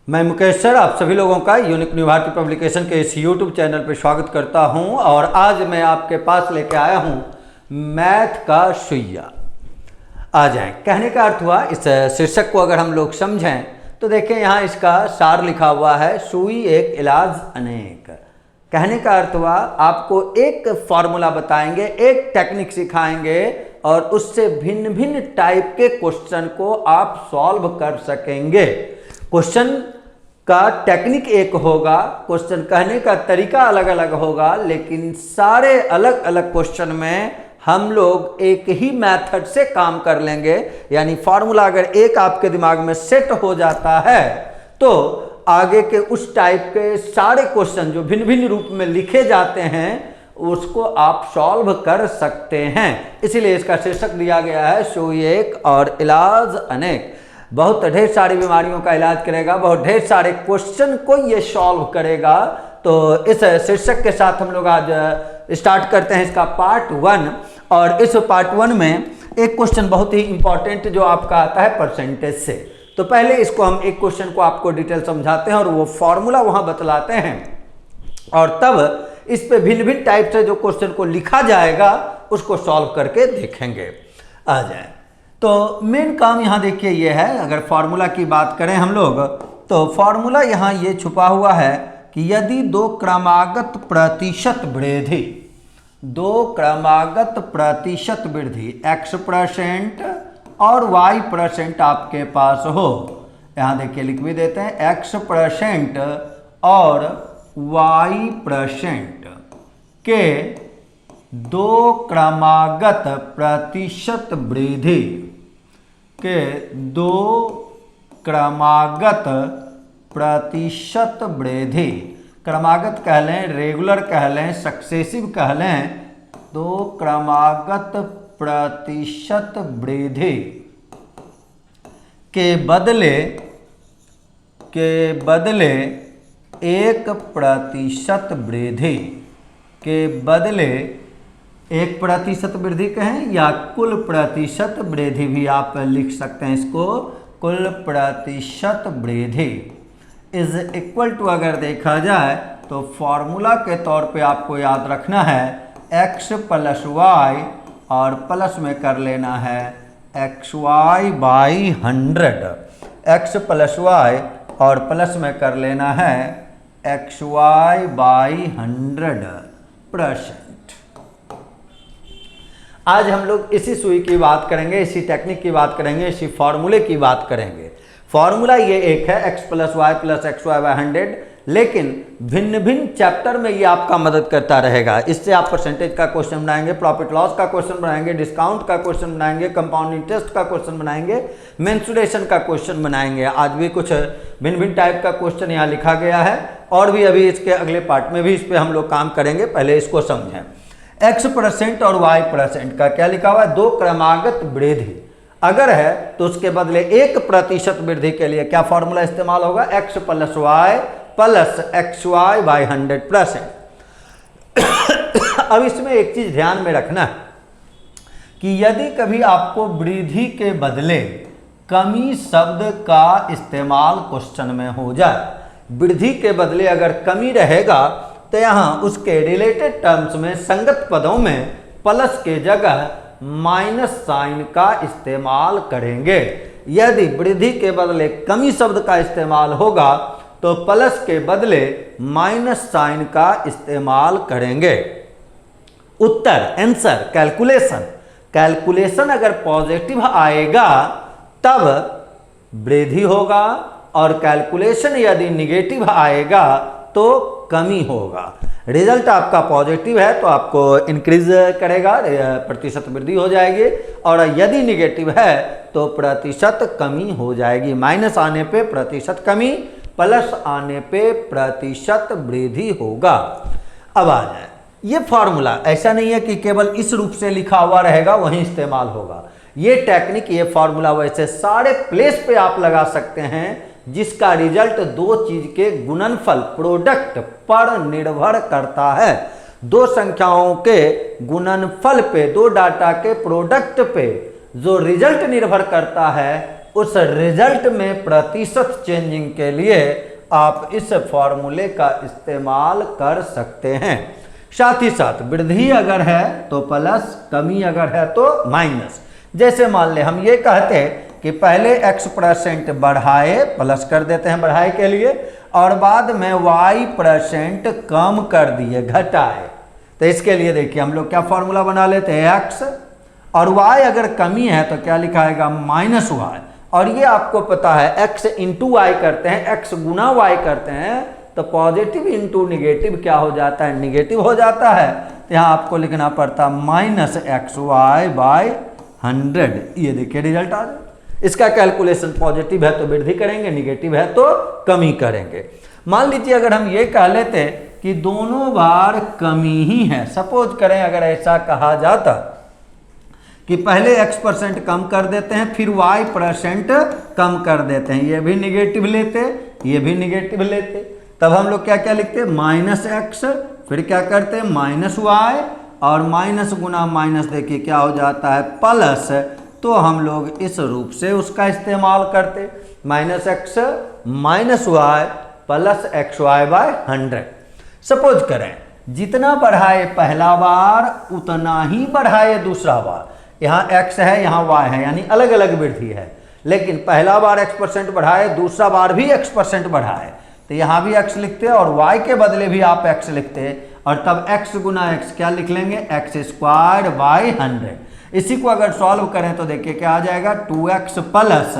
मैं मुकेश सर आप सभी लोगों का यूनिक न्यू भारती पब्लिकेशन के इस यूट्यूब चैनल पर स्वागत करता हूं और आज मैं आपके पास लेके आया हूं मैथ का सुइया। आ जाएं। कहने का अर्थ हुआ, इस शीर्षक को अगर हम लोग समझें तो देखें यहाँ इसका सार लिखा हुआ है, सुई एक इलाज अनेक। कहने का अर्थ हुआ आपको एक फॉर्मूला बताएंगे, एक टेक्निक सिखाएंगे और उससे भिन्न भिन्न टाइप के क्वेश्चन को आप सॉल्व कर सकेंगे। क्वेश्चन का टेक्निक एक होगा, क्वेश्चन कहने का तरीका अलग अलग होगा, लेकिन सारे अलग अलग क्वेश्चन में हम लोग एक ही मेथड से काम कर लेंगे। यानी फॉर्मूला अगर एक आपके दिमाग में सेट हो जाता है तो आगे के उस टाइप के सारे क्वेश्चन जो भिन्न भिन्न रूप में लिखे जाते हैं उसको आप सॉल्व कर सकते हैं। इसीलिए इसका शीर्षक दिया गया है सुई एक और इलाज अनेक। बहुत ढेर सारी बीमारियों का इलाज करेगा, बहुत ढेर सारे क्वेश्चन को ये सॉल्व करेगा। तो इस शीर्षक के साथ हम लोग आज स्टार्ट करते हैं इसका पार्ट 1। और इस पार्ट 1 में एक क्वेश्चन बहुत ही इंपॉर्टेंट जो आपका आता है परसेंटेज से। तो पहले इसको हम एक क्वेश्चन को आपको डिटेल समझाते हैं और वो फॉर्मूला वहाँ बतलाते हैं और तब इस पे भिन्न भिन्न टाइप से जो क्वेश्चन को लिखा जाएगा उसको सॉल्व करके देखेंगे। आ जाए तो मेन काम यहाँ देखिए ये है, अगर फॉर्मूला की बात करें हम लोग तो फॉर्मूला यहाँ ये छुपा हुआ है कि यदि दो क्रमागत प्रतिशत वृद्धि, दो क्रमागत प्रतिशत वृद्धि x% और y% आपके पास हो, यहाँ देखिए लिख भी देते हैं x% और y% के दो क्रमागत प्रतिशत वृद्धि के दो क्रमागत प्रतिशत वृद्धि, क्रमागत कह लें, रेगुलर कह लें, सक्सेसिव कह लें, दो क्रमागत प्रतिशत वृद्धि के बदले 1% वृद्धि के बदले 1% वृद्धि कहें या कुल प्रतिशत वृद्धि भी आप लिख सकते हैं इसको, कुल प्रतिशत वृद्धि इज इक्वल टू, अगर देखा जाए तो फॉर्मूला के तौर पे आपको याद रखना है x प्लस वाई और प्लस में कर लेना है xy/100, x प्लस वाई और प्लस में कर लेना है xy/100%। आज हम लोग इसी सुई की बात करेंगे, इसी टेक्निक की बात करेंगे, इसी फॉर्मूले की बात करेंगे। फॉर्मूला ये एक है x plus Y plus xy/100, लेकिन भिन्न भिन्न चैप्टर में ये आपका मदद करता रहेगा। इससे आप परसेंटेज का क्वेश्चन बनाएंगे, प्रॉफिट लॉस का क्वेश्चन बनाएंगे, डिस्काउंट का क्वेश्चन बनाएंगे, कंपाउंड इंटरेस्ट का क्वेश्चन बनाएंगे, मेंसुरेशन का क्वेश्चन बनाएंगे। आज भी कुछ भिन्न भिन्न टाइप का क्वेश्चन यहाँ लिखा गया है और भी अभी इसके अगले पार्ट में भी इस पर हम लोग काम करेंगे। पहले इसको समझें। x% और y% का क्या लिखा हुआ है, दो क्रमागत वृद्धि अगर है तो उसके बदले 1% वृद्धि के लिए क्या फॉर्मूला इस्तेमाल होगा, x plus Y plus xy/100%। अब इसमें एक चीज ध्यान में रखना है कि यदि कभी आपको वृद्धि के बदले कमी शब्द का इस्तेमाल क्वेश्चन में हो जाए, वृद्धि के बदले अगर कमी रहेगा तो यहाँ उसके रिलेटेड टर्म्स में संगत पदों में प्लस के जगह माइनस साइन का इस्तेमाल करेंगे। यदि वृद्धि के बदले कमी शब्द का इस्तेमाल होगा तो प्लस के बदले माइनस साइन का इस्तेमाल करेंगे। उत्तर, आंसर, कैलकुलेशन अगर पॉजिटिव आएगा तब वृद्धि होगा और कैलकुलेशन यदि निगेटिव आएगा तो कमी होगा। रिजल्ट आपका पॉजिटिव है तो आपको इंक्रीज करेगा, प्रतिशत वृद्धि हो जाएगी, और यदि निगेटिव है तो प्रतिशत कमी हो जाएगी। माइनस आने पे प्रतिशत कमी, प्लस आने पे प्रतिशत वृद्धि होगा। अब आ जाए, ये फॉर्मूला ऐसा नहीं है कि केवल इस रूप से लिखा हुआ रहेगा वहीं इस्तेमाल होगा। ये टेक्निक, ये फॉर्मूला वैसे सारे प्लेस पे आप लगा सकते हैं जिसका रिजल्ट दो चीज के गुणनफल, प्रोडक्ट पर निर्भर करता है। दो संख्याओं के गुणनफल पे, दो डाटा के प्रोडक्ट पे जो रिजल्ट निर्भर करता है उस रिजल्ट में प्रतिशत चेंजिंग के लिए आप इस फॉर्मूले का इस्तेमाल कर सकते हैं। साथ ही साथ वृद्धि अगर है तो प्लस, कमी अगर है तो माइनस। जैसे मान ले हम ये कहते हैं कि पहले x% बढ़ाए, प्लस कर देते हैं बढ़ाए के लिए, और बाद में y% कम कर दिए, घटाए। तो इसके लिए देखिए हम लोग क्या फॉर्मूला बना लेते हैं, x और y अगर कमी है तो क्या लिखाएगा, -y। और ये आपको पता है x इंटू वाई करते हैं, x गुना y करते हैं तो पॉजिटिव इंटू निगेटिव क्या हो जाता है, निगेटिव हो जाता है। तो यहाँ आपको लिखना पड़ता -xy/100। ये देखिए रिजल्ट आ जाए। इसका कैलकुलेशन पॉजिटिव है तो वृद्धि करेंगे, निगेटिव है तो कमी करेंगे। मान लीजिए अगर हम ये कह लेते कि दोनों बार कमी ही है, सपोज करें अगर ऐसा कहा जाता कि पहले x% कम कर देते हैं फिर y% कम कर देते हैं, ये भी निगेटिव लेते, ये भी निगेटिव लेते, तब हम लोग क्या क्या लिखते, -x, फिर क्या करते -y, और माइनस गुना माइनस देखिए क्या हो जाता है, प्लस। तो हम लोग इस रूप से उसका इस्तेमाल करते, -x -y plus xy/100। Suppose करें जितना बढ़ाए पहला बार उतना ही बढ़ाए दूसरा बार। यहाँ x है, यहाँ y है, यानी अलग अलग वृद्धि है, लेकिन पहला बार x% बढ़ाए, दूसरा बार भी x% बढ़ाए, तो यहाँ भी x लिखते और y के बदले भी आप x लिखते, और तब x गुना x क्या लिख लेंगे, x²/100। इसी को अगर सॉल्व करें तो देखिए क्या आ जाएगा, 2x प्लस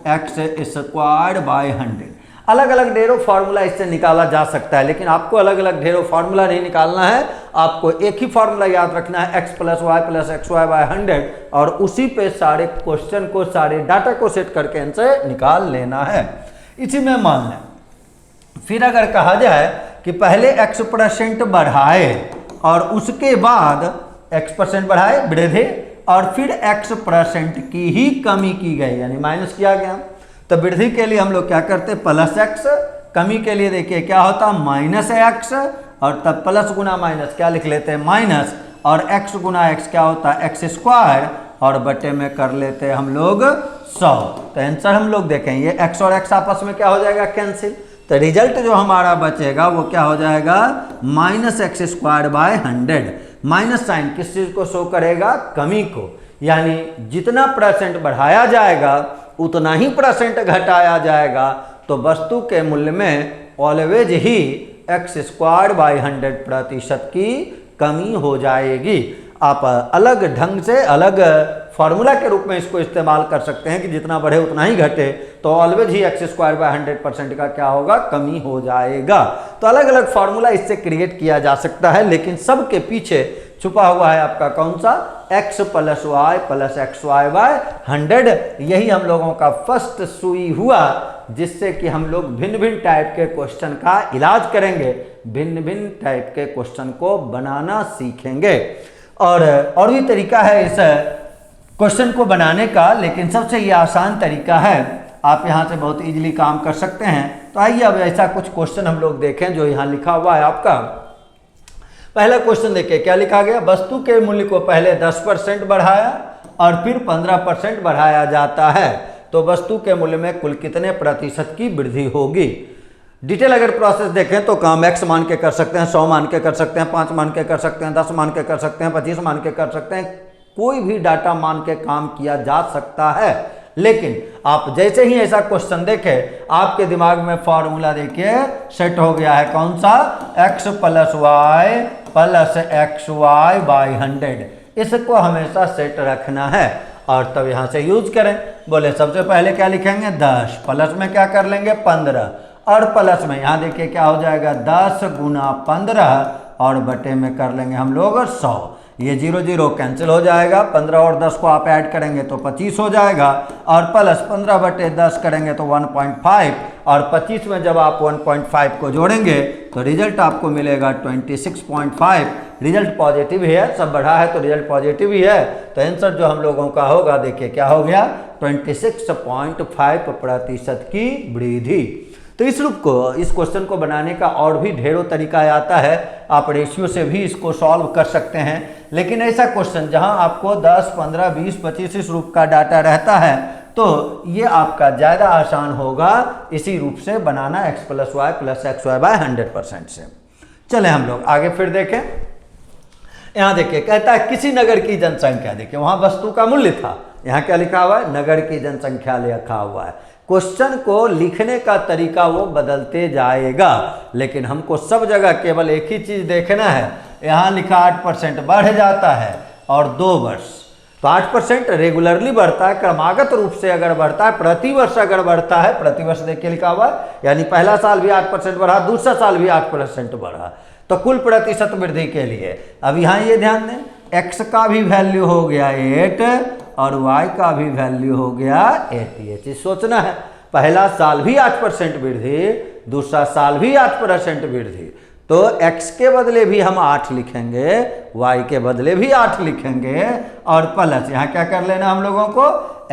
x²/100। अलग अलग ढेरों फार्मूला इससे निकाला जा सकता है, लेकिन आपको अलग अलग ढेरों फार्मूला नहीं निकालना है, आपको एक ही फार्मूला याद रखना है, x plus y plus xy/100, और उसी पे सारे क्वेश्चन को, सारे डाटा को सेट करके आंसर निकाल लेना है। इसी में मान लें फिर अगर कहा जाए कि पहले x% बढ़ाए और उसके बाद x% बढ़ाए वृद्धि, और फिर x% की ही कमी की गई, यानी माइनस किया गया, तो वृद्धि के लिए हम लोग क्या करते, प्लस x, कमी के लिए देखिए क्या होता, -x, और तब प्लस गुना माइनस क्या लिख लेते हैं, माइनस, और x गुना x क्या होता है, x², और बटे में कर लेते हैं हम लोग 100। तो आंसर हम लोग देखें, ये x और x आपस में क्या हो जाएगा, कैंसिल। तो रिजल्ट जो हमारा बचेगा वो क्या हो जाएगा, -x²/100। माइनस साइन किस चीज को शो करेगा, कमी को, यानी जितना % बढ़ाया जाएगा उतना ही % घटाया जाएगा, तो वस्तु के मूल्य में ऑलवेज ही x²/100% की कमी हो जाएगी। आप अलग ढंग से, अलग फार्मूला के रूप में इसको इस्तेमाल कर सकते हैं कि जितना बढ़े उतना ही घटे, तो ऑलवेज ही x²/100% का क्या होगा, कमी हो जाएगा। तो अलग अलग फार्मूला इससे क्रिएट किया जा सकता है, लेकिन सबके पीछे छुपा हुआ है आपका कौन सा, x plus y plus xy/100। यही हम लोगों का फर्स्ट सुई हुआ, जिससे कि हम लोग भिन्न भिन्न टाइप के क्वेश्चन का इलाज करेंगे, भिन्न भिन्न टाइप के क्वेश्चन को बनाना सीखेंगे। और भी तरीका है इस क्वेश्चन को बनाने का, लेकिन सबसे ये आसान तरीका है, आप यहाँ से बहुत इजीली काम कर सकते हैं। तो आइए अब ऐसा कुछ क्वेश्चन हम लोग देखें जो यहाँ लिखा हुआ है आपका। पहला क्वेश्चन देखिए क्या लिखा गया, वस्तु के मूल्य को पहले 10% बढ़ाया और फिर 15% बढ़ाया जाता है, तो वस्तु के मूल्य में कुल कितने % की वृद्धि होगी। डिटेल अगर प्रोसेस देखें तो काम x मान के कर सकते हैं, 100 मान के कर सकते हैं, 5 मान के कर सकते हैं, 10 मान के कर सकते हैं, 25 मान के कर सकते हैं, कोई भी डाटा मान के काम किया जा सकता है। लेकिन आप जैसे ही ऐसा क्वेश्चन देखें, आपके दिमाग में फॉर्मूला देखिए सेट हो गया है, कौन सा, x plus y plus xy/100। इसको हमेशा सेट रखना है और तब यहाँ से यूज करें। बोले सबसे पहले क्या लिखेंगे, 10, प्लस में क्या कर लेंगे, 15, और प्लस में यहाँ देखिए क्या हो जाएगा, 10 गुना 15, और बटे में कर लेंगे हम लोग 100। ये 0 0 कैंसिल हो जाएगा, 15 और 10 को आप ऐड करेंगे तो 25 हो जाएगा, और प्लस 15 बटे 10 करेंगे तो 1.5, और 25 में जब आप 1.5 को जोड़ेंगे तो रिजल्ट आपको मिलेगा 26.5। रिजल्ट पॉजिटिव है, सब बढ़ा है तो रिजल्ट पॉजिटिव ही है, तो आंसर जो हम लोगों का होगा देखिए क्या हो गया, 26.5% की वृद्धि। तो इस रूप को, इस क्वेश्चन को बनाने का और भी ढेरों तरीका आता है, आप रेशियो से भी इसको सॉल्व कर सकते हैं। लेकिन ऐसा क्वेश्चन जहां आपको 10, 15, 20, 25 इस रूप का डाटा रहता है, तो ये आपका ज़्यादा आसान होगा इसी रूप से बनाना x + y + xy बाय 100% से। चले हम लोग आगे फिर देखें। यहाँ देखिए कहता है किसी नगर की जनसंख्या, देखिए वहाँ वस्तु का मूल्य था, यहाँ क्या लिखा हुआ है, नगर की जनसंख्या लिखा हुआ है। क्वेश्चन को लिखने का तरीका वो बदलते जाएगा, लेकिन हमको सब जगह केवल एक ही चीज़ देखना है। यहाँ लिखा 8% बढ़ जाता है और 2 वर्ष, तो 8% रेगुलरली बढ़ता है, क्रमागत रूप से अगर बढ़ता है, प्रतिवर्ष अगर बढ़ता है, प्रतिवर्ष देखिए लिखा हुआ है, यानी पहला साल भी 8% बढ़ा, दूसरा साल भी 8% बढ़ा, तो कुल प्रतिशत वृद्धि के लिए अब यहाँ ये ध्यान दें, x का भी वैल्यू हो गया 8 और y का भी वैल्यू हो गया 8। ये चीज सोचना है, पहला साल भी 8% वृद्धि, दूसरा साल भी 8% वृद्धि, तो x के बदले भी हम 8 लिखेंगे, y के बदले भी 8 लिखेंगे और प्लस यहाँ क्या कर लेना हम लोगों को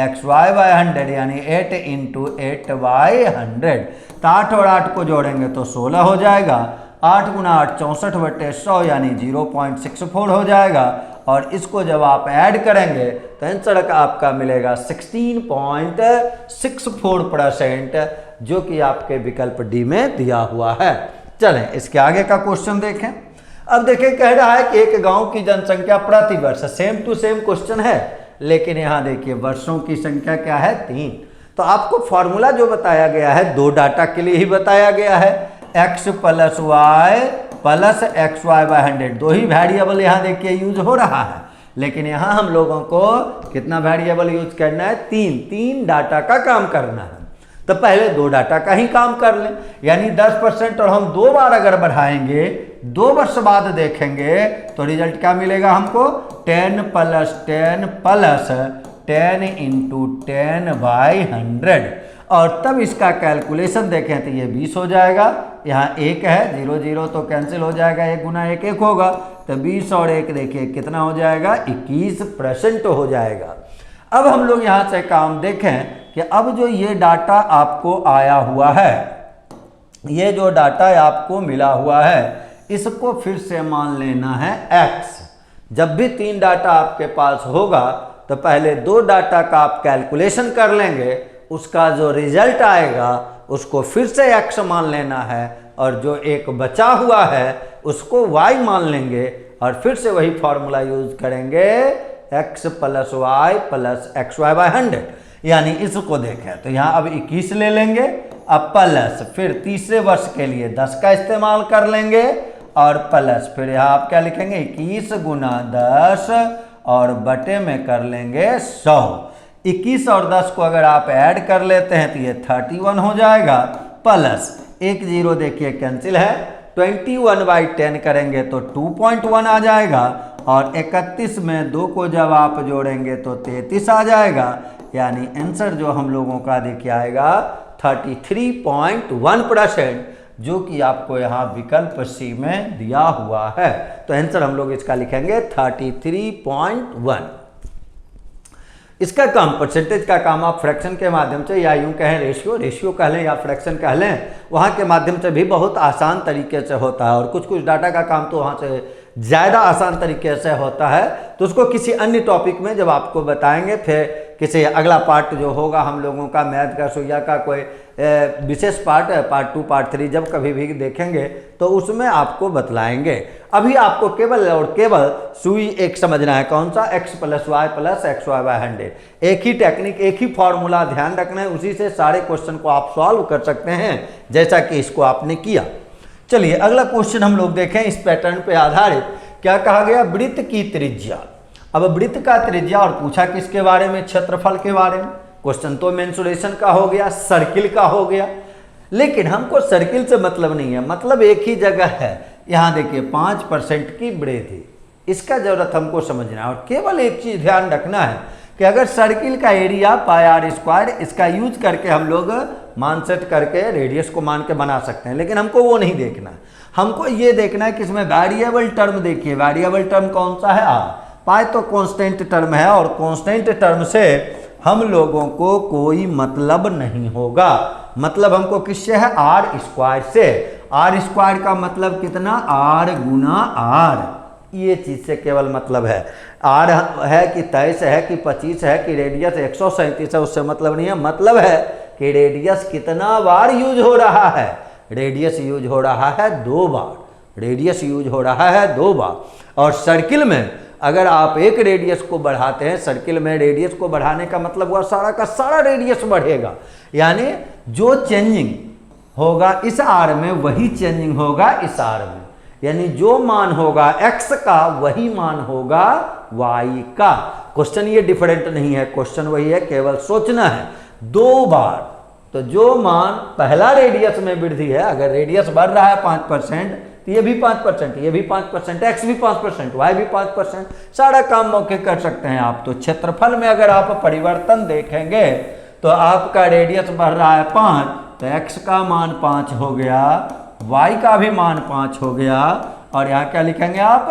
xy बाय 100 यानी 8 × 8 बाय 100। तो 8 और 8 को जोड़ेंगे तो 16 हो जाएगा, 8 × 8 64/100 यानी 0.64 हो जाएगा, और इसको जब आप ऐड करेंगे तो आंसर आपका मिलेगा 16.64%, जो कि आपके विकल्प डी में दिया हुआ है। चलें इसके आगे का क्वेश्चन देखें। अब देखें कह रहा है कि एक गांव की जनसंख्या प्रति वर्ष, सेम टू सेम क्वेश्चन है, लेकिन यहाँ देखिए वर्षों की संख्या क्या है 3। तो आपको फॉर्मूला जो बताया गया है 2 डाटा के लिए ही बताया गया है, x + y + xy बाय 100, 2 ही वेरिएबल यहाँ देखिए यूज हो रहा है, लेकिन यहाँ हम लोगों को कितना वेरिएबल यूज करना है, 3 डाटा का काम करना है। तो पहले 2 डाटा का ही काम कर लें, यानी 10%, और हम 2 बार अगर बढ़ाएंगे 2 वर्ष बाद देखेंगे तो रिजल्ट क्या मिलेगा हमको, 10 + 10 + 10 × 10 बाय 100, और तब इसका कैलकुलेशन देखें तो ये 20 हो जाएगा, यहाँ 1 है, 0 0 तो कैंसिल हो जाएगा, 1 × 1 1 होगा, तो 20 और 1 देखिए कितना हो जाएगा, 21% हो जाएगा। अब हम लोग यहाँ से काम देखें कि अब जो ये डाटा आपको आया हुआ है, ये जो डाटा आपको मिला हुआ है, इसको फिर से मान लेना है x। जब भी 3 डाटा आपके पास होगा तो पहले 2 डाटा का आप कैलकुलेशन कर लेंगे, उसका जो रिजल्ट आएगा उसको फिर से x मान लेना है, और जो एक बचा हुआ है उसको y मान लेंगे, और फिर से वही फॉर्मूला यूज करेंगे x + y + xy बाय 100। यानी इसको देखें तो यहाँ अब 21 ले लेंगे, अब प्लस फिर तीसरे वर्ष के लिए 10 का इस्तेमाल कर लेंगे, और प्लस फिर यहाँ आप क्या लिखेंगे 21 × 10 और बटे में कर लेंगे 100। 21 और 10 को अगर आप ऐड कर लेते हैं तो ये 31 हो जाएगा, प्लस 1 0 देखिए कैंसिल है, 21/10 करेंगे तो 2.1 आ जाएगा, और 31 में 2 को जब आप जोड़ेंगे तो 33 आ जाएगा, यानी आंसर जो हम लोगों का देखिए आएगा 33.1%, जो कि आपको यहाँ विकल्प सी में दिया हुआ है। तो आंसर हम लोग इसका लिखेंगे 33.1। इसका काम परसेंटेज का काम आप फ्रैक्शन के माध्यम से, या यूं कहें रेशियो कह लें या फ्रैक्शन कह लें, वहाँ के माध्यम से भी बहुत आसान तरीके से होता है, और कुछ डाटा का काम तो वहाँ से ज़्यादा आसान तरीके से होता है। तो उसको किसी अन्य टॉपिक में जब आपको बताएंगे, फिर किसी अगला पार्ट जो होगा हम लोगों का मैथ का सुइया का कोई विशेष पार्ट, पार्ट 2 पार्ट 3 जब कभी भी देखेंगे तो उसमें आपको बतलाएंगे। अभी आपको केवल और केवल सुई एक समझना है, कौन सा, x + y + xy बाय 100। एक ही टेक्निक, एक ही फॉर्मूला ध्यान रखना है, उसी से सारे क्वेश्चन को आप सॉल्व कर सकते हैं, जैसा कि इसको आपने किया। चलिए अगला क्वेश्चन हम लोग देखें इस पैटर्न पे आधारित। क्या कहा गया, वृत्त की त्रिज्या। अब वृत्त का त्रिज्या, और पूछा किसके बारे में, क्षेत्रफल के बारे में। क्वेश्चन तो मेंसुरेशन का हो गया, सर्किल का हो गया, लेकिन हमको सर्किल से मतलब नहीं है, मतलब एक ही जगह है। यहाँ देखिए 5% की वृद्धि, इसका जरूरत हमको समझना है, और केवल एक चीज ध्यान रखना है कि अगर सर्किल का एरिया πr², इसका यूज करके हम लोग मान सेट करके रेडियस को मान के बना सकते हैं, लेकिन हमको वो नहीं देखना है। हमको ये देखना है कि इसमें वेरिएबल टर्म, देखिए वेरिएबल टर्म कौन सा है, पाई तो कांस्टेंट टर्म है, और कांस्टेंट टर्म से हम लोगों को कोई मतलब नहीं होगा। मतलब हमको किससे है, r² से। r² का मतलब कितना, r × r, ये चीज़ से केवल मतलब है। आर है कि 23 है कि 25 है कि रेडियस 137 है, उससे मतलब नहीं है। मतलब है कि रेडियस कितना बार यूज हो रहा है। रेडियस यूज हो रहा है 2 बार। रेडियस यूज हो रहा है 2 बार। और सर्किल में अगर आप एक रेडियस को बढ़ाते हैं, सर्किल में रेडियस को बढ़ाने का मतलब हुआ सारा का सारा रेडियस बढ़ेगा। यानी जो चेंजिंग होगा इस आर में वही चेंजिंग होगा इस आर में। यानी जो मान होगा x का वही मान होगा y का। क्वेश्चन ये डिफरेंट नहीं है, क्वेश्चन वही है, केवल सोचना है 2 बार। तो जो मान पहला रेडियस में वृद्धि है, अगर रेडियस बढ़ रहा है 5%, तो ये भी 5%, ये भी 5%, x भी 5%, y भी 5%, सारा काम मौके कर सकते हैं आप। तो क्षेत्रफल में अगर आप परिवर्तन देखेंगे तो आपका रेडियस बढ़ रहा है 5, तो x का मान 5 हो गया, y का भी मान 5 हो गया, और यहाँ क्या लिखेंगे आप,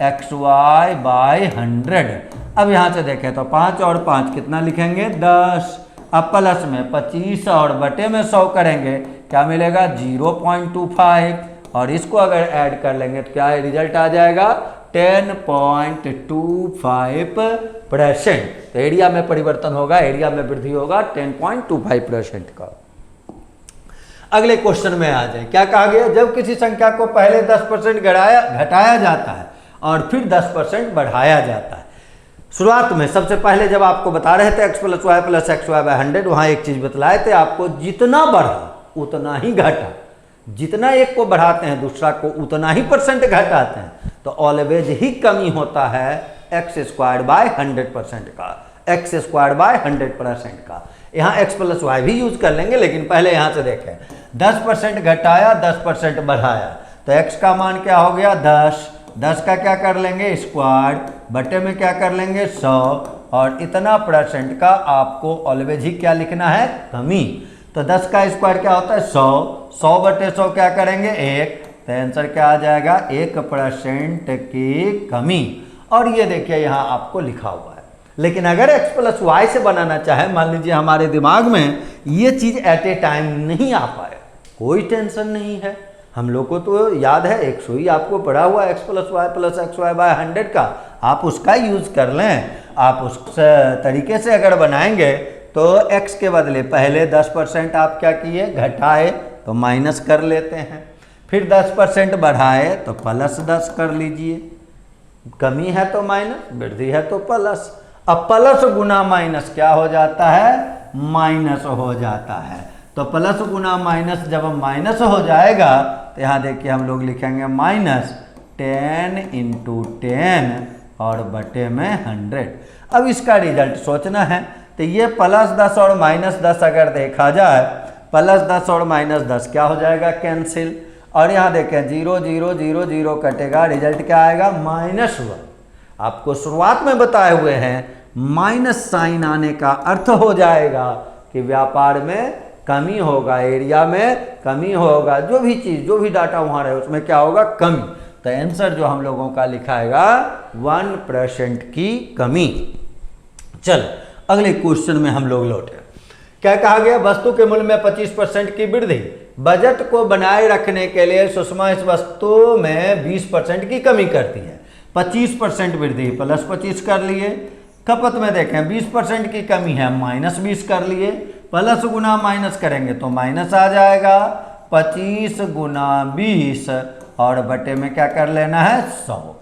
xy/100। अब यहाँ से देखें तो 5 और 5 कितना लिखेंगे, 10। अब प्लस में 25 और बटे में 100 करेंगे, क्या मिलेगा, 0.25, और इसको अगर ऐड कर लेंगे तो क्या रिजल्ट आ जाएगा, 10.25%। तो एरिया में परिवर्तन होगा, एरिया में वृद्धि होगा 10.25% का। अगले क्वेश्चन में आ जाए, क्या कहा गया, जब किसी संख्या को पहले 10% घटाया जाता है और फिर 10% बढ़ाया जाता है। शुरुआत में सबसे पहले जब आपको बता रहे थे x + y + xy/100, वहाँ एक चीज़ बतलाए थे आपको, जितना बढ़ा उतना ही घटा। जितना एक को बढ़ाते हैं दूसरा को उतना ही % घटाते हैं, तो ऑलवेज ही कमी होता है x²/100% का, x²/100% का। यहाँ x + y भी यूज कर लेंगे, लेकिन पहले यहाँ से देखें, 10% घटाया, 10% बढ़ाया, तो x का मान क्या हो गया, 10 का क्या कर लेंगे, स्क्वायर, बटे में क्या कर लेंगे, 100, और इतना % का आपको ऑलवेज ही क्या लिखना है, कमी। तो 10 का स्क्वायर क्या होता है, 100 बटे 100 क्या करेंगे, 1, तो आंसर क्या आ जाएगा, 1% की कमी। और ये देखिए यहाँ आपको लिखा हुआ है। लेकिन अगर x + y से बनाना चाहे, मान लीजिए हमारे दिमाग में ये चीज़ एट ए टाइम नहीं आ पाए, कोई टेंशन नहीं है, हम लोग को तो याद है 100 ही आपको पढ़ा हुआ है, x + y + xy/100 का, आप उसका यूज़ कर लें। आप उस तरीके से अगर बनाएंगे तो x के बदले पहले 10% आप क्या किए, घटाए, तो माइनस कर लेते हैं, फिर 10% बढ़ाए तो +10 कर लीजिए, कमी है तो माइनस, वृद्धि है तो प्लस। अब प्लस गुना माइनस क्या हो जाता है, माइनस हो जाता है। तो प्लस गुना माइनस जब माइनस हो जाएगा तो यहाँ देखिए हम लोग लिखेंगे -10 × 10 और बटे में 100। अब इसका रिजल्ट सोचना है, तो ये +10 और -10 अगर देखा जाए, +10 और -10 क्या हो जाएगा, कैंसिल, और यहाँ देखें 0 0 0 0 कटेगा, रिजल्ट क्या आएगा, -1। आपको शुरुआत में बताए हुए हैं माइनस साइन आने का अर्थ हो जाएगा कि व्यापार में कमी होगा, एरिया में कमी होगा, जो भी चीज़, जो भी डाटा वहाँ रहे उसमें क्या होगा, कमी। तो आंसर जो हम लोगों का लिखाएगा 1% की कमी। चल अगले क्वेश्चन में हम लोग लौटे। क्या कहा गया, वस्तु के मूल्य में 25% की वृद्धि बजट को बनाए रखने के लिए सुषमा इस वस्तु में 20% की कमी करती है। 25% वृद्धि +25 कर लिए, खपत में देखें 20% की कमी है, -20 कर लिए, प्लस गुना माइनस करेंगे तो माइनस आ जाएगा, 25 × 20 और बटे में क्या कर लेना है, 100।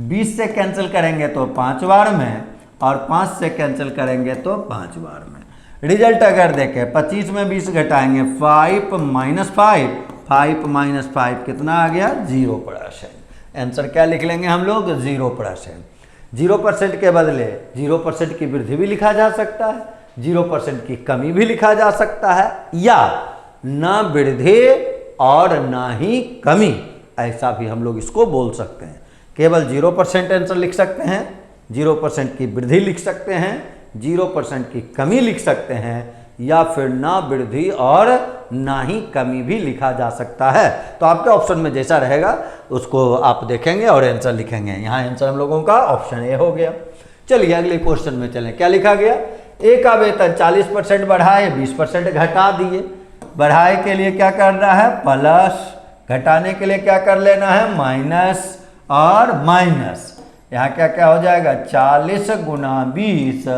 20 से कैंसिल करेंगे तो 5 बार में, और 5 से कैंसिल करेंगे तो 5 बार में। रिजल्ट अगर देखें, 25 में 20 घटाएंगे, 5 - 5 5 कितना आ गया, 0%। आंसर क्या लिख लेंगे हम लोग, 0%। 0% के बदले 0% की वृद्धि भी लिखा जा सकता है, 0% की कमी भी लिखा जा सकता है, या ना वृद्धि और ना ही कमी, ऐसा भी हम लोग इसको बोल सकते हैं। केवल 0% आंसर लिख सकते हैं, 0% की वृद्धि लिख सकते हैं, 0% की कमी लिख सकते हैं, या फिर ना वृद्धि और ना ही कमी भी लिखा जा सकता है। तो आपके ऑप्शन में जैसा रहेगा उसको आप देखेंगे और आंसर लिखेंगे। यहाँ आंसर हम लोगों का ऑप्शन ए हो गया। चलिए अगले क्वेश्चन में चलें। क्या लिखा गया, ए का वेतन 40% बढ़ाए, 20% घटा दिए। बढ़ाए के लिए क्या करना है, प्लस, घटाने के लिए क्या कर लेना है, माइनस, और माइनस यहाँ क्या क्या हो जाएगा 40 गुना 20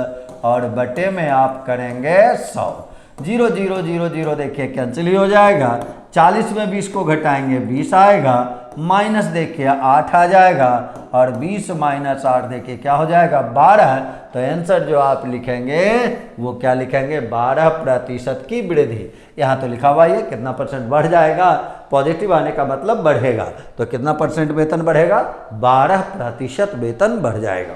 और बटे में आप करेंगे 100। 0 0 0 0 देखिए कैंसिल ही हो जाएगा। 40 में 20 को घटाएंगे 20 आएगा, माइनस देखिए 8 आ जाएगा और 20 माइनस 8 देखिए क्या हो जाएगा 12। तो आंसर जो आप लिखेंगे वो क्या लिखेंगे 12% की वृद्धि। यहाँ तो लिखा हुआ है कितना परसेंट बढ़ जाएगा, पॉजिटिव आने का मतलब बढ़ेगा, तो कितना परसेंट वेतन बढ़ेगा 12% वेतन बढ़ जाएगा।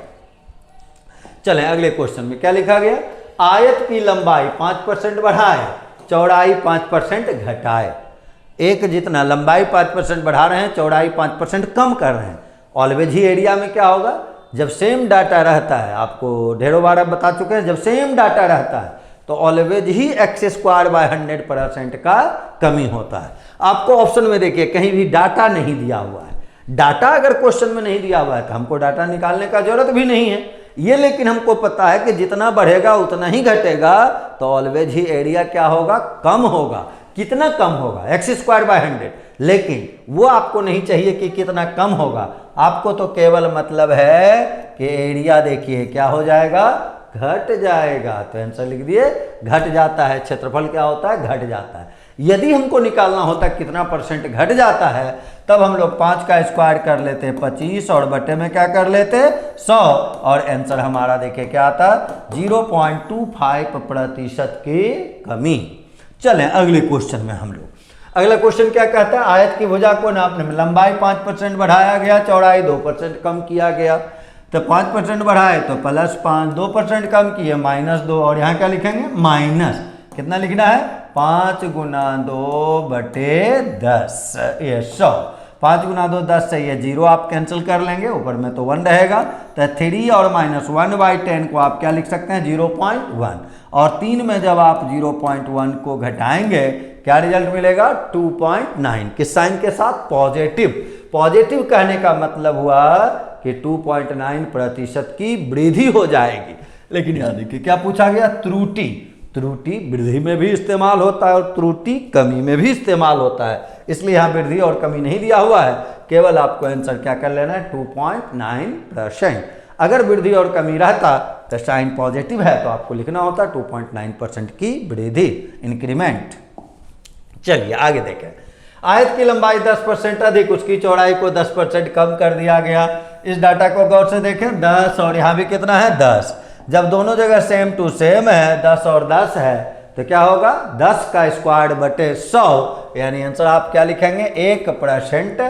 चलें अगले क्वेश्चन में क्या लिखा गया, आयत की लंबाई 5% बढ़ाए, चौड़ाई 5% घटाए। एक जितना लंबाई 5% बढ़ा रहे हैं, चौड़ाई 5% कम कर रहे हैं। ऑलवेज ही एरिया में क्या होगा, जब सेम डाटा रहता है, आपको ढेरों बार बता चुके हैं, जब सेम डाटा रहता है तो ऑलवेज ही x²/100% का कमी होता है। आपको ऑप्शन में देखिए कहीं भी डाटा नहीं दिया हुआ है। डाटा अगर क्वेश्चन में नहीं दिया हुआ है तो हमको डाटा निकालने का जरूरत भी नहीं है ये, लेकिन हमको पता है कि जितना बढ़ेगा उतना ही घटेगा, तो ऑलवेज ही एरिया क्या होगा कम होगा। कितना कम होगा x²/100, लेकिन वो आपको नहीं चाहिए कि कितना कम होगा, आपको तो केवल मतलब है कि एरिया देखिए क्या हो जाएगा घट जाएगा। तो आंसर लिख दिए घट जाता है। क्षेत्रफल क्या होता है घट जाता है। यदि हमको निकालना होता कितना परसेंट घट जाता है, तब हम लोग 5 का स्क्वायर कर लेते 25 और बटे में क्या कर लेते 100 और आंसर हमारा देखिए क्या आता 0.25% की कमी। चलें अगले क्वेश्चन में हम लोग, अगला क्वेश्चन क्या कहता है, आयत की भुजा को नापने में लंबाई 5% बढ़ाया गया, चौड़ाई 2% कम किया गया। तो 5% बढ़ाए तो +5, 2% कम किए -2 और यहाँ क्या लिखेंगे माइनस, कितना लिखना है 5 गुना 2 बटे 10, ये 100। 5 गुना 2 10 से ये 0 आप कैंसिल कर लेंगे, ऊपर में तो 1 रहेगा, तो 3 और -1/10 को आप क्या लिख सकते हैं 0.1 और 3 में जब आप 0.1 को घटाएंगे क्या रिजल्ट मिलेगा 2.9, किस साइन के साथ पॉजिटिव। पॉजिटिव कहने का मतलब हुआ कि 2.9% की वृद्धि हो जाएगी। लेकिन यहाँ देखिए क्या पूछा गया त्रुटि, त्रुटि वृद्धि में भी इस्तेमाल होता है और त्रुटि कमी में भी इस्तेमाल होता है, इसलिए यहाँ वृद्धि और कमी नहीं दिया हुआ है, केवल आपको आंसर क्या कर लेना है 2.9%। अगर वृद्धि और कमी रहता तो साइन पॉजिटिव है तो आपको लिखना होता 2.9% की वृद्धि, इंक्रीमेंट। चलिए आगे देखें, आयत की लंबाई 10% अधिक, उसकी चौड़ाई को 10% कम कर दिया गया। इस डाटा को गौर से देखें 10 और यहाँ भी कितना है 10, जब दोनों जगह सेम टू सेम है 10 और 10 है तो क्या होगा 10 का स्क्वायर बटे 100, यानी आंसर आप क्या लिखेंगे 1%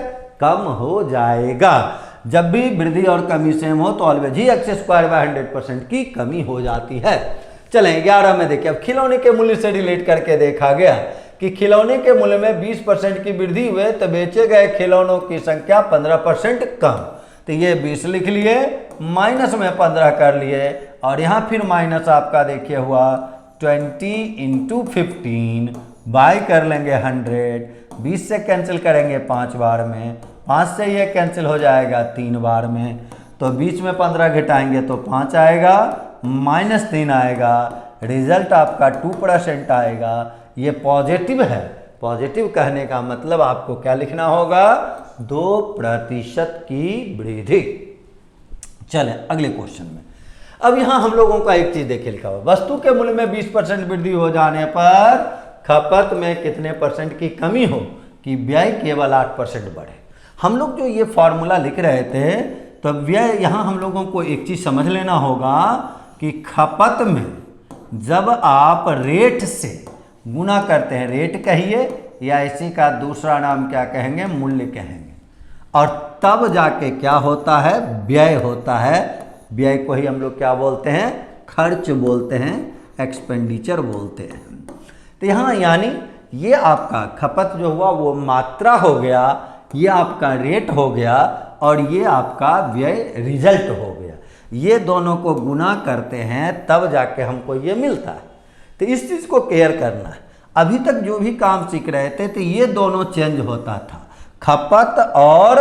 कम हो जाएगा। जब भी वृद्धि और कमी सेम हो तो ऑलवेज ही x²/100% की कमी हो जाती है। चलें 11 में देखिए, अब खिलौने के मूल्य से रिलेट करके देखा गया कि खिलौने के मूल्य में 20% की वृद्धि हुए तो बेचे गए खिलौनों की संख्या 15% कम। तो ये 20 लिख लिए, माइनस में 15 कर लिए और यहाँ फिर माइनस आपका देखिए हुआ 20 × 15 बाय कर लेंगे 100, 20 से कैंसिल करेंगे 5 बार में, 5 से ये कैंसिल हो जाएगा 3 बार में, तो बीच में 15 घटाएंगे तो 5 आएगा, -3 आएगा, रिजल्ट आपका 2% आएगा। ये पॉजिटिव है। पॉजिटिव कहने का मतलब आपको क्या लिखना होगा 2% की वृद्धि। चलें अगले क्वेश्चन में, अब यहाँ हम लोगों का एक चीज देखिए लिखा हुआ, वस्तु के मूल्य में 20% वृद्धि हो जाने पर खपत में कितने परसेंट की कमी हो कि व्यय केवल 8% बढ़े। हम लोग जो ये फॉर्मूला लिख रहे थे तो व्यय, यहाँ हम लोगों को एक चीज समझ लेना होगा कि खपत में जब आप रेट से गुना करते हैं, रेट कहिए या इसी का दूसरा नाम क्या कहेंगे मूल्य कहेंगे, और तब जाके क्या होता है व्यय होता है। व्यय को ही हम लोग क्या बोलते हैं खर्च बोलते हैं, एक्सपेंडिचर बोलते हैं। तो यहाँ यानी ये आपका खपत जो हुआ वो मात्रा हो गया, ये आपका रेट हो गया और ये आपका व्यय रिजल्ट हो गया। ये दोनों को गुना करते हैं तब जाके हमको ये मिलता है। तो इस चीज़ को केयर करना है। अभी तक जो भी काम सीख रहे थे तो ये दोनों चेंज होता था, खपत और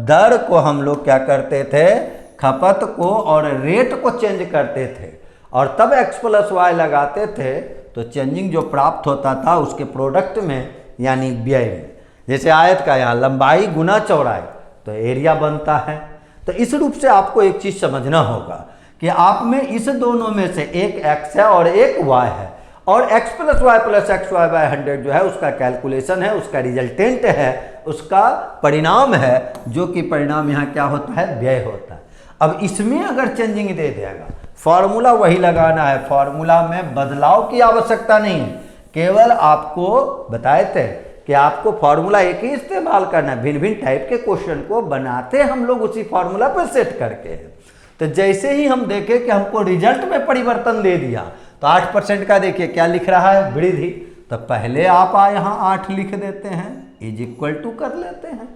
दर को हम लोग क्या करते थे, खपत को और रेट को चेंज करते थे और तब x+y लगाते थे तो चेंजिंग जो प्राप्त होता था उसके प्रोडक्ट में यानी व्यय में। जैसे आयत का यहाँ लंबाई गुना चौड़ाई, तो एरिया बनता है। तो इस रूप से आपको एक चीज़ समझना होगा कि आप में इस दोनों में से एक x है और एक y है, और x + y + xy/100 जो है उसका कैलकुलेशन है, उसका रिजल्टेंट है, उसका परिणाम है, जो कि परिणाम यहाँ क्या होता है, व्यय होता है। अब इसमें अगर चेंजिंग दे देगा, फॉर्मूला वही लगाना है, फॉर्मूला में बदलाव की आवश्यकता नहीं है, केवल आपको बताए थे कि आपको फॉर्मूला एक ही इस्तेमाल करना है। भिन्न भिन्न टाइप के क्वेश्चन को बनाते हम लोग उसी फॉर्मूला पर सेट करके हैं। तो जैसे ही हम देखें कि हमको रिजल्ट में परिवर्तन दे दिया, तो 8% का देखिए क्या लिख रहा है, वृद्धि, तो पहले आप यहाँ 8 लिख देते हैं, = कर लेते हैं।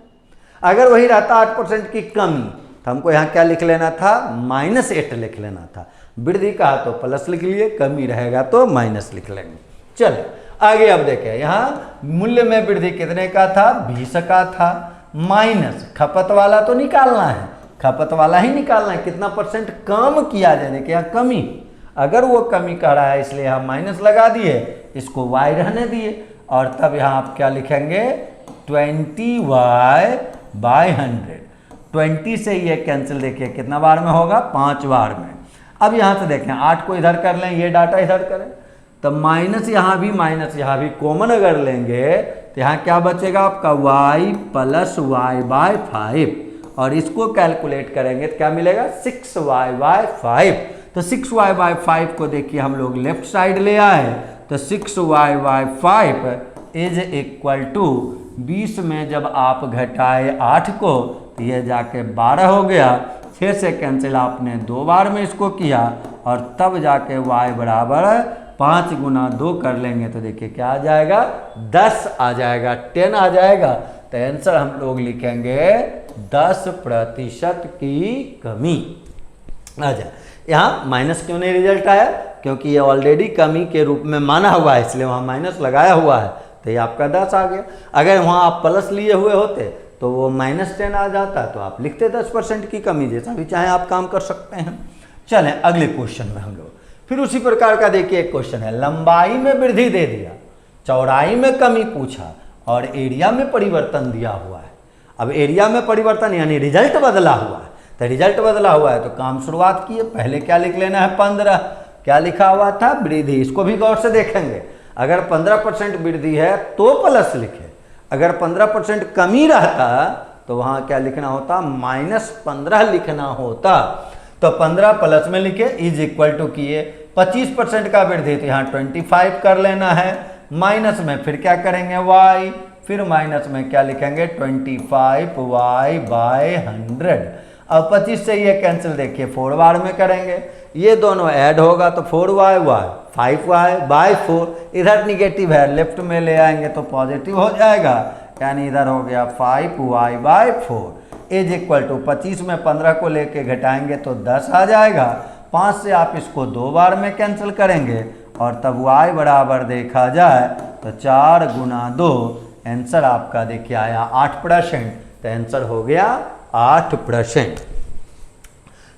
अगर वही रहता 8% की कमी, तो हमको यहाँ क्या लिख लेना था, -8 लिख लेना था। वृद्धि कहा तो प्लस लिख लिए, कमी रहेगा तो माइनस लिख लेंगे। चलिए आगे अब देखें, यहाँ मूल्य में वृद्धि कितने का था, 20 का था, माइनस खपत वाला तो निकालना है, खपत वाला ही निकालना है, कितना % कम किया जाए। देखिए यहाँ कमी, अगर वो कमी कर रहा है इसलिए हम माइनस लगा दिए, इसको y रहने दिए, और तब यहाँ आप क्या लिखेंगे, 20y/100। 20 से ये कैंसिल, देखिए कितना बार में होगा, 5 बार में। अब यहाँ से देखें 8 को इधर कर लें, ये डाटा इधर करें, तो माइनस यहाँ भी कॉमन अगर लेंगे तो यहाँ क्या बचेगा आपका, y + y/5, और इसको कैलकुलेट करेंगे तो क्या मिलेगा, 6y/5। तो 6y/5 को देखिए हम लोग लेफ्ट साइड ले आए, तो 6y/5 = 20 में जब आप घटाए 8 को, तो ये जाके 12 हो गया। फिर से कैंसिल आपने 2 बार में इसको किया, और तब जाके y = 5 × 2 कर लेंगे, तो देखिए क्या आ जाएगा, 10 आ जाएगा, 10 आ जाएगा। तो आंसर हम लोग लिखेंगे 10% की कमी आ जाए। यहाँ माइनस क्यों नहीं रिजल्ट आया, क्योंकि ये ऑलरेडी कमी के रूप में माना हुआ है, इसलिए वहाँ माइनस लगाया हुआ है, तो ये आपका 10 आ गया। अगर वहाँ आप प्लस लिए हुए होते तो वो -10 आ जाता, तो आप लिखते 10% की कमी, जैसा भी चाहे आप काम कर सकते हैं। चलें अगले क्वेश्चन में हम लोग फिर उसी प्रकार का देखिए एक क्वेश्चन है, लंबाई में वृद्धि दे दिया, चौड़ाई में कमी पूछा, और एरिया में परिवर्तन दिया हुआ है। अब एरिया में परिवर्तन यानी रिजल्ट बदला हुआ है, तो रिजल्ट बदला हुआ है तो काम शुरुआत किए, पहले क्या लिख लेना है, 15, क्या लिखा हुआ था, वृद्धि। इसको भी गौर से देखेंगे, अगर 15% वृद्धि है तो प्लस लिखे, अगर 15% कमी रहता तो वहाँ क्या लिखना होता, -15 लिखना होता। तो 15 प्लस में लिखे, = किए 25% का वृद्धि, तो यहाँ 25 कर लेना है, माइनस में फिर क्या करेंगे, y, फिर माइनस में क्या लिखेंगे, 25y/100। अब 25 से ये कैंसिल, देखिए 4 बार में करेंगे, ये दोनों ऐड होगा तो 4y 5y/4, इधर निगेटिव है, लेफ्ट में ले आएंगे तो पॉजिटिव हो जाएगा, यानी इधर हो गया 5y/4 = 25 में 15 को लेके घटाएंगे तो 10 आ जाएगा। 5 से आप इसको 2 बार में कैंसिल करेंगे, और तब y बराबर देखा जाए तो 4 × 2, आंसर आपका देखिए आया 8%, तो आंसर हो गया 8%।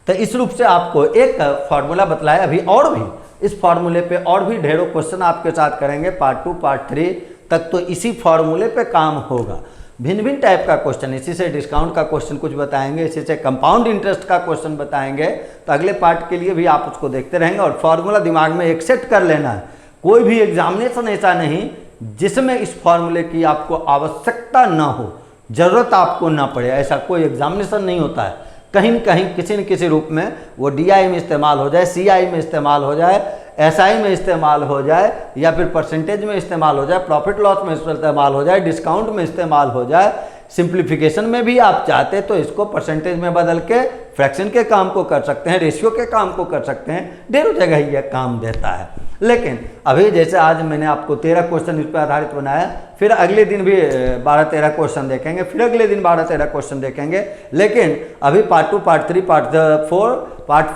तो इस रूप से आपको एक फार्मूला बतलाया, अभी और भी इस फार्मूले पे और भी ढेरों क्वेश्चन आपके साथ करेंगे, पार्ट 2 पार्ट 3 तक तो इसी फार्मूले पे काम होगा। भिन्न भिन्न टाइप का क्वेश्चन, इसी से डिस्काउंट का क्वेश्चन कुछ बताएंगे, इसी से कंपाउंड इंटरेस्ट का क्वेश्चन बताएंगे, तो अगले पार्ट के लिए भी आप उसको देखते रहेंगे। और फार्मूला दिमाग में एक सेट कर लेना है, कोई भी एग्जामिनेशन ऐसा नहीं जिसमें इस फार्मूले की आपको आवश्यकता ना हो, जरूरत आपको ना पड़े, ऐसा कोई एग्जामिनेशन नहीं होता है। कहीं न कहीं किसी न किसी रूप में वो DI में इस्तेमाल हो जाए, CI में इस्तेमाल हो जाए, SI में इस्तेमाल हो जाए, या फिर परसेंटेज में इस्तेमाल हो जाए, प्रॉफिट लॉस में इस्तेमाल हो जाए, डिस्काउंट में इस्तेमाल हो जाए, सिंप्लीफिकेशन में भी आप चाहते तो इसको परसेंटेज में बदल के फ्रैक्शन के काम को कर सकते हैं, रेशियो के काम को कर सकते हैं, ढेरों जगह यह काम देता है। लेकिन अभी जैसे आज मैंने आपको 13 क्वेश्चन इस पर आधारित बनाया, फिर अगले दिन भी 12-13 क्वेश्चन देखेंगे, फिर अगले दिन 12-13 क्वेश्चन देखेंगे। लेकिन अभी पार्ट 2 पार्ट 3 पार्ट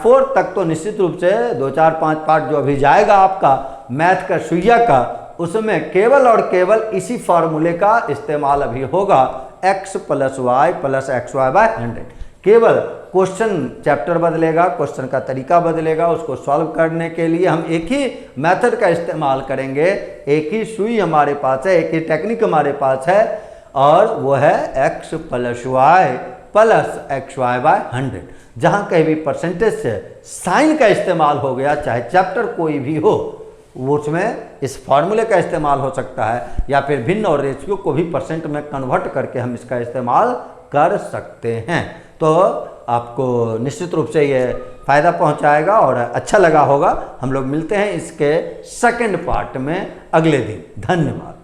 4 तक तो निश्चित रूप से 2-4-5 पार्ट जो अभी जाएगा आपका मैथ का सुइया का, उसमें केवल और केवल इसी फार्मूले का इस्तेमाल अभी होगा, x + y + xy/100। केवल क्वेश्चन चैप्टर बदलेगा, क्वेश्चन का तरीका बदलेगा, उसको सॉल्व करने के लिए हम एक ही मेथड का इस्तेमाल करेंगे, एक ही सुई हमारे पास है, एक ही टेक्निक हमारे पास है, और वो है x + y plus x y by 100। जहाँ कहीं भी परसेंटेज से साइन का इस्तेमाल हो गया, चाहे चैप्टर कोई भी हो, वो उसमें इस फॉर्मूले का इस्तेमाल हो सकता है, या फिर भिन्न और रेशियो को भी परसेंट में कन्वर्ट करके हम इसका इस्तेमाल कर सकते हैं। तो आपको निश्चित रूप से ये फ़ायदा पहुंचाएगा और अच्छा लगा होगा। हम लोग मिलते हैं इसके सेकंड पार्ट में अगले दिन। धन्यवाद।